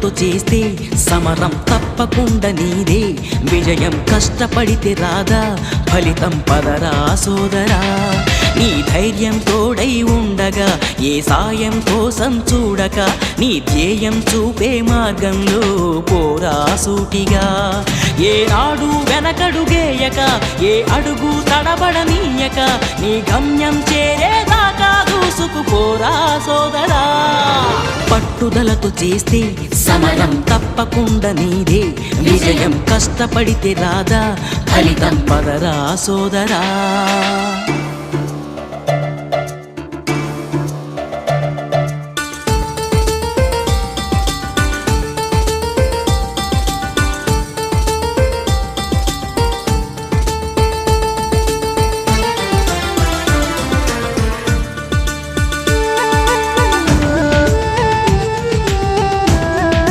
పట్టుదలతో చేస్తే సమరం తప్పకుండా నీదే. విజయం కష్టపడితే రాదా, ఫలితం పదరా సోదరా. నీ ధైర్యం తోడై ఉండగా, ఏ సాయం కోసం చూడక, నీ ధ్యేయం చూపే మార్గంలో పోరా సూటిగా. ఏ నాడు వెనకడుగేయక, ఏ అడుగు తడబడనీయక, నీ గమ్యం చేరేదాకా దూసుకుపోరా సోదరా. పట్టుదలతో చేస్తే సమరం తప్పకుండా నీదే. విజయం కష్టపడితే రాదా, ఫలితం పదరా సోదరా.